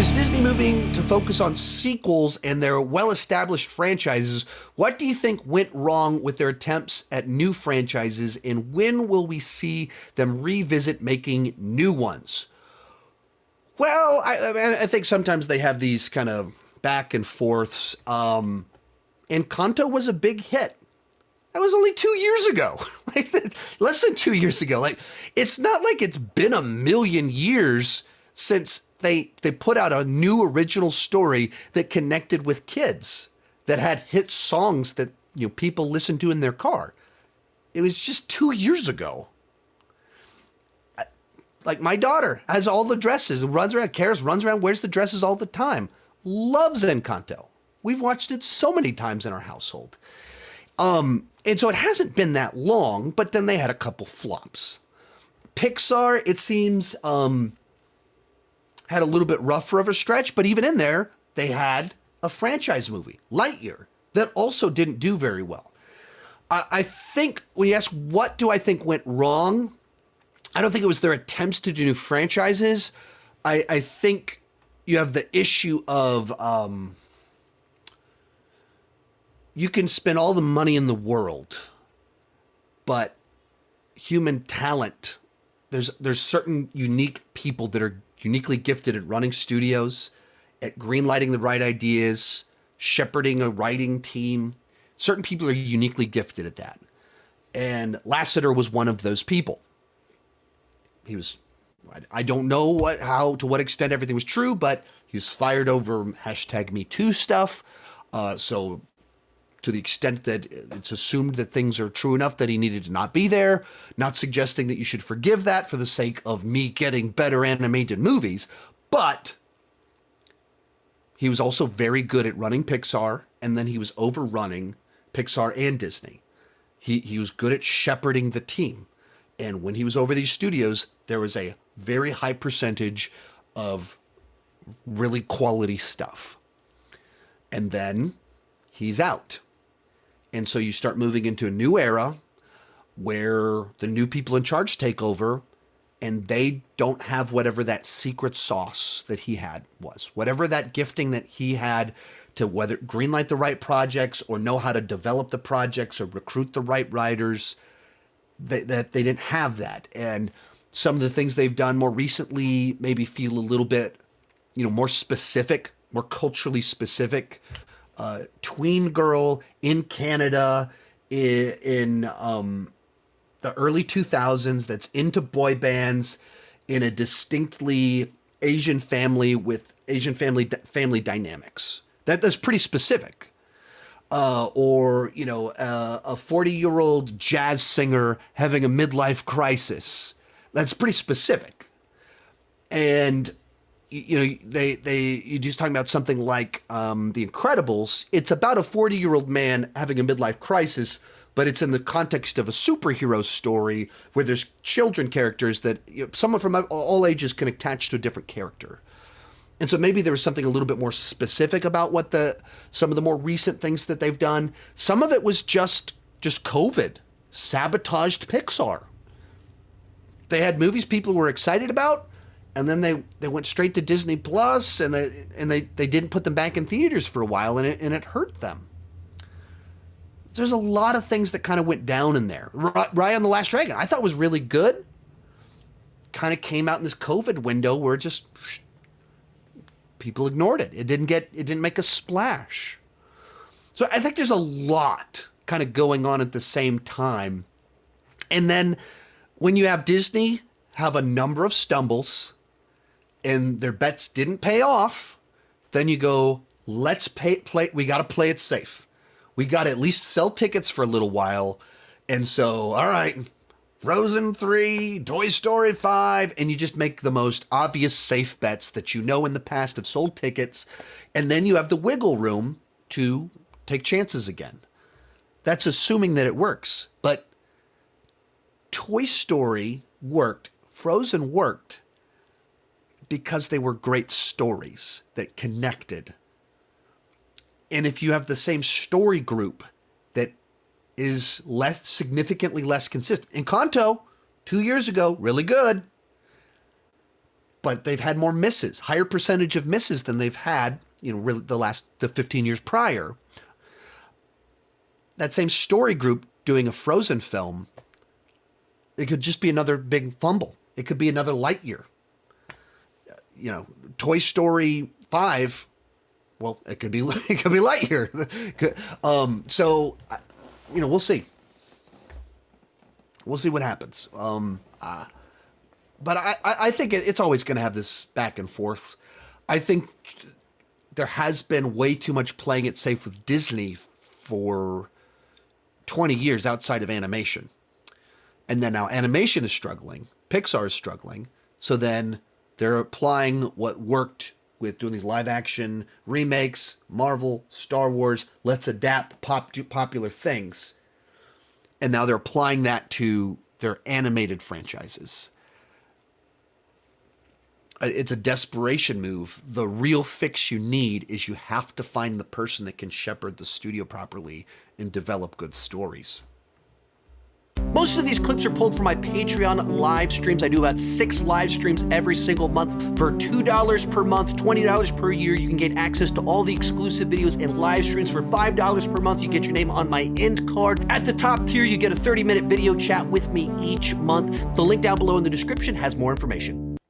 is Disney moving to focus on sequels and their well-established franchises? What do you think went wrong with their attempts at new franchises, and when will we see them revisit making new ones? Well, I think sometimes they have these kind of back and forths. Encanto was a big hit. That was only 2 years ago, like less than 2 years ago. Like, it's not like it's been a million years since they put out a new original story that connected with kids, that had hit songs that, you know, people listened to in their car. It was just 2 years ago. Like, my daughter has all the dresses and runs around, wears the dresses all the time. Loves Encanto. We've watched it so many times in our household. And so it hasn't been that long, but then they had a couple flops. Pixar, it seems, had a little bit rougher of a stretch, but even in there, they had a franchise movie, Lightyear, that also didn't do very well. I think when you ask what do I think went wrong, I don't think it was their attempts to do new franchises. I think you have the issue of you can spend all the money in the world, but human talent, there's certain unique people that are uniquely gifted at running studios, at greenlighting the right ideas, shepherding a writing team. Certain people are uniquely gifted at that. And Lasseter was one of those people. He was, I don't know to what extent everything was true, but he was fired over #MeToo stuff. So to the extent that it's assumed that things are true enough that he needed to not be there, not suggesting that you should forgive that for the sake of me getting better animated movies, but he was also very good at running Pixar, and then he was overrunning Pixar and Disney. He was good at shepherding the team. And when he was over these studios, there was a very high percentage of really quality stuff. And then he's out. And so you start moving into a new era where the new people in charge take over, and they don't have whatever that secret sauce that he had was. Whatever that gifting that he had to whether greenlight the right projects or know how to develop the projects or recruit the right writers, that they didn't have that. And some of the things they've done more recently maybe feel a little bit, more specific, more culturally specific. Tween girl in Canada in the early 2000s that's into boy bands in a distinctly Asian family with Asian family dynamics. That's pretty specific. Or a 40-year-old jazz singer having a midlife crisis. That's pretty specific. And you're just talking about something like The Incredibles. It's about a 40-year-old man having a midlife crisis, but it's in the context of a superhero story where there's children characters that someone from all ages can attach to a different character. And so maybe there was something a little bit more specific about what some of the more recent things that they've done. Some of it was just COVID sabotaged Pixar. They had movies people were excited about, and then they went straight to Disney Plus, and they didn't put them back in theaters for a while, and it hurt them. There's a lot of things that kind of went down in there. Raya and the Last Dragon, I thought was really good. Kind of came out in this COVID window where just people ignored it. It didn't make a splash. So I think there's a lot kind of going on at the same time. And then when you have Disney have a number of stumbles and their bets didn't pay off, then you go, let's play. We got to play it safe. We got to at least sell tickets for a little while. And so, all right, Frozen 3, Toy Story 5, and you just make the most obvious safe bets that in the past have sold tickets, and then you have the wiggle room to take chances again. That's assuming that it works. But Toy Story worked, Frozen worked, because they were great stories that connected. And if you have the same story group that is significantly less consistent. Encanto, 2 years ago, really good. but they've had more misses, higher percentage of misses than they've had, really the 15 years prior. That same story group doing a Frozen film, it could just be another big fumble. It could be another Lightyear. Toy Story 5, well, it could be Lightyear. So, we'll see. We'll see what happens. But I think it's always going to have this back and forth. I think there has been way too much playing it safe with Disney for 20 years outside of animation. And then now animation is struggling. Pixar is struggling. So then they're applying what worked with doing these live action remakes, Marvel, Star Wars, let's adapt popular things. And now they're applying that to their animated franchises. It's a desperation move. The real fix you need is you have to find the person that can shepherd the studio properly and develop good stories. Most of these clips are pulled from my Patreon live streams. I do about 6 live streams every single month. For $2 per month, $20 per year, you can get access to all the exclusive videos and live streams. For $5 per month, you get your name on my end card. At the top tier, you get a 30-minute video chat with me each month. The link down below in the description has more information.